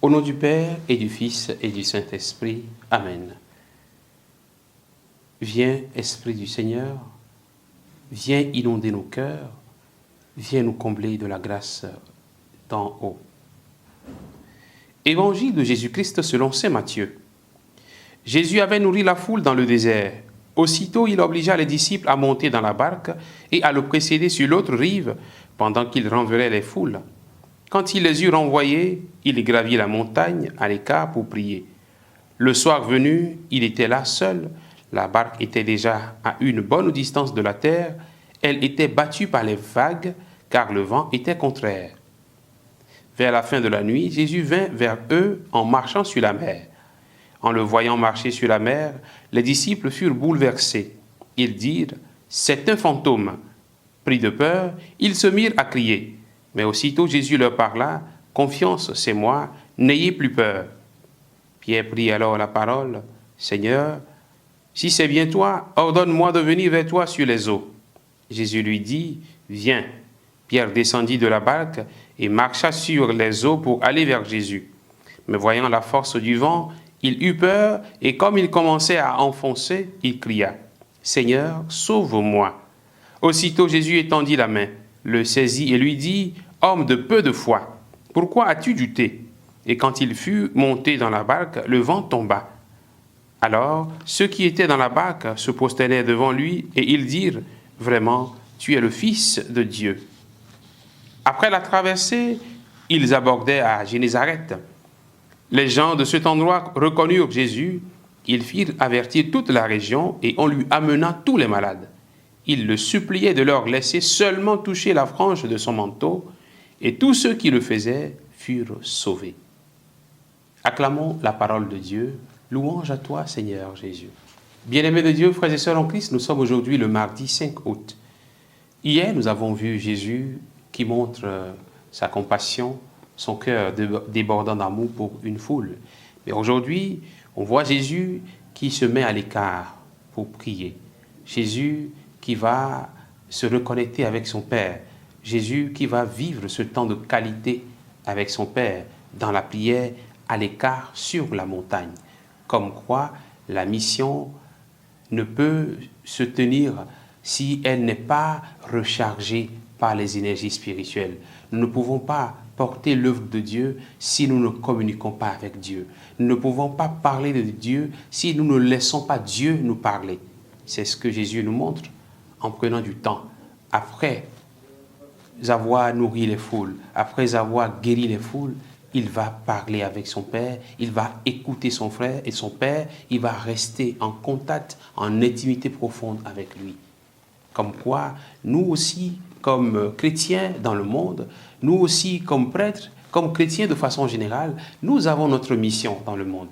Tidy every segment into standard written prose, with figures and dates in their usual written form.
Au nom du Père et du Fils et du Saint-Esprit. Amen. Viens, Esprit du Seigneur, viens inonder nos cœurs, viens nous combler de la grâce d'en haut. Évangile de Jésus-Christ selon saint Matthieu. Jésus avait nourri la foule dans le désert. Aussitôt, il obligea les disciples à monter dans la barque et à le précéder sur l'autre rive pendant qu'il renverrait les foules. Quand il les eut renvoyés, il gravit la montagne à l'écart pour prier. Le soir venu, il était là seul. La barque était déjà à une bonne distance de la terre. Elle était battue par les vagues, car le vent était contraire. Vers la fin de la nuit, Jésus vint vers eux en marchant sur la mer. En le voyant marcher sur la mer, les disciples furent bouleversés. Ils dirent « C'est un fantôme ». Pris de peur, ils se mirent à crier. Mais aussitôt Jésus leur parla « Confiance, c'est moi, n'ayez plus peur ». Pierre prit alors la parole « Seigneur, si c'est bien toi, ordonne-moi de venir vers toi sur les eaux. » Jésus lui dit « Viens ». Pierre descendit de la barque et marcha sur les eaux pour aller vers Jésus. Mais voyant la force du vent, il eut peur et comme il commençait à enfoncer, il cria « Seigneur, sauve-moi ». Aussitôt Jésus étendit la main, le saisit et lui dit « Homme de peu de foi, pourquoi as-tu douté ?» Et quand il fut monté dans la barque, le vent tomba. Alors ceux qui étaient dans la barque se prosternèrent devant lui et ils dirent « Vraiment, tu es le Fils de Dieu ». Après la traversée, ils abordèrent à Génézareth. Les gens de cet endroit reconnurent Jésus. Ils firent avertir toute la région et on lui amena tous les malades. Ils le suppliaient de leur laisser seulement toucher la frange de son manteau et tous ceux qui le faisaient furent sauvés. Acclamons la parole de Dieu. Louange à toi, Seigneur Jésus. Bien-aimés de Dieu, frères et sœurs en Christ, nous sommes aujourd'hui le mardi 5 août. Hier, nous avons vu Jésus qui montre sa compassion, son cœur débordant d'amour pour une foule. Mais aujourd'hui, on voit Jésus qui se met à l'écart pour prier. Jésus qui va se reconnecter avec son Père. Jésus qui va vivre ce temps de qualité avec son Père dans la prière à l'écart sur la montagne. Comme quoi, la mission ne peut se tenir si elle n'est pas rechargée par les énergies spirituelles. Nous ne pouvons pas porter l'œuvre de Dieu si nous ne communiquons pas avec Dieu. Nous ne pouvons pas parler de Dieu si nous ne laissons pas Dieu nous parler. C'est ce que Jésus nous montre en prenant du temps. Après avoir nourri les foules, après avoir guéri les foules, il va parler avec son Père, il va écouter son frère et son Père, il va rester en contact, en intimité profonde avec lui. Comme quoi, nous aussi, comme chrétiens dans le monde, nous aussi, comme prêtres, comme chrétiens de façon générale, nous avons notre mission dans le monde.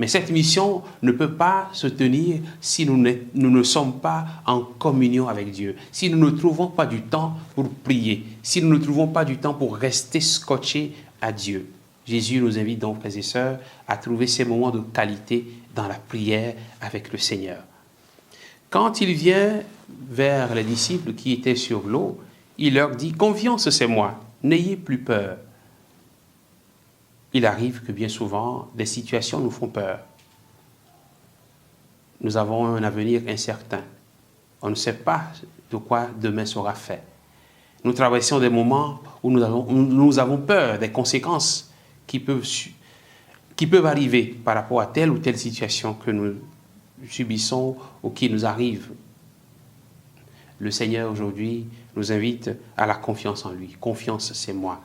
Mais cette mission ne peut pas se tenir si nous ne sommes pas en communion avec Dieu, si nous ne trouvons pas du temps pour prier, si nous ne trouvons pas du temps pour rester scotchés à Dieu. Jésus nous invite donc, frères et sœurs, à trouver ces moments de qualité dans la prière avec le Seigneur. Quand il vient vers les disciples qui étaient sur l'eau, il leur dit « Confiance, c'est moi, n'ayez plus peur ». Il arrive que bien souvent, des situations nous font peur. Nous avons un avenir incertain. On ne sait pas de quoi demain sera fait. Nous traversons des moments où nous avons peur des conséquences qui peuvent arriver par rapport à telle ou telle situation que nous subissons ou qui nous arrive. Le Seigneur aujourd'hui nous invite à la confiance en lui. Confiance, c'est moi.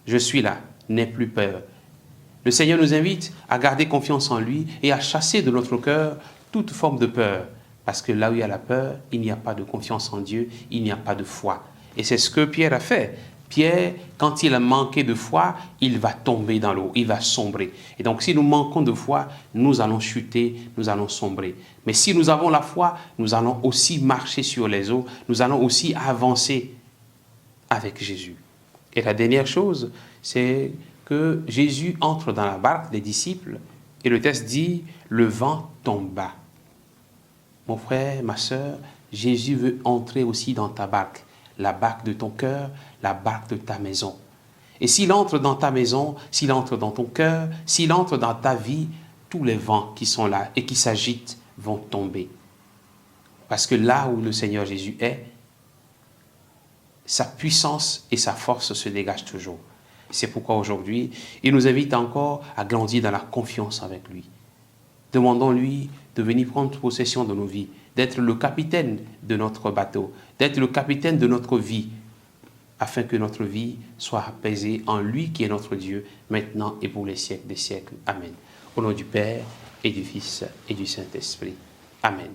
Je suis là, n'aie plus peur. Le Seigneur nous invite à garder confiance en lui et à chasser de notre cœur toute forme de peur. Parce que là où il y a la peur, il n'y a pas de confiance en Dieu, il n'y a pas de foi. Et c'est ce que Pierre a fait. Pierre, quand il a manqué de foi, il va tomber dans l'eau, il va sombrer. Et donc si nous manquons de foi, nous allons chuter, nous allons sombrer. Mais si nous avons la foi, nous allons aussi marcher sur les eaux, nous allons aussi avancer avec Jésus. Et la dernière chose, c'est que Jésus entre dans la barque des disciples et le texte dit « le vent tomba ». Mon frère, ma sœur, Jésus veut entrer aussi dans ta barque, la barque de ton cœur, la barque de ta maison. Et s'il entre dans ta maison, s'il entre dans ton cœur, s'il entre dans ta vie, tous les vents qui sont là et qui s'agitent vont tomber. Parce que là où le Seigneur Jésus est, sa puissance et sa force se dégagent toujours. C'est pourquoi aujourd'hui, il nous invite encore à grandir dans la confiance avec lui. Demandons-lui de venir prendre possession de nos vies, d'être le capitaine de notre bateau, d'être le capitaine de notre vie, afin que notre vie soit apaisée en lui qui est notre Dieu, maintenant et pour les siècles des siècles. Amen. Au nom du Père, et du Fils, et du Saint-Esprit. Amen.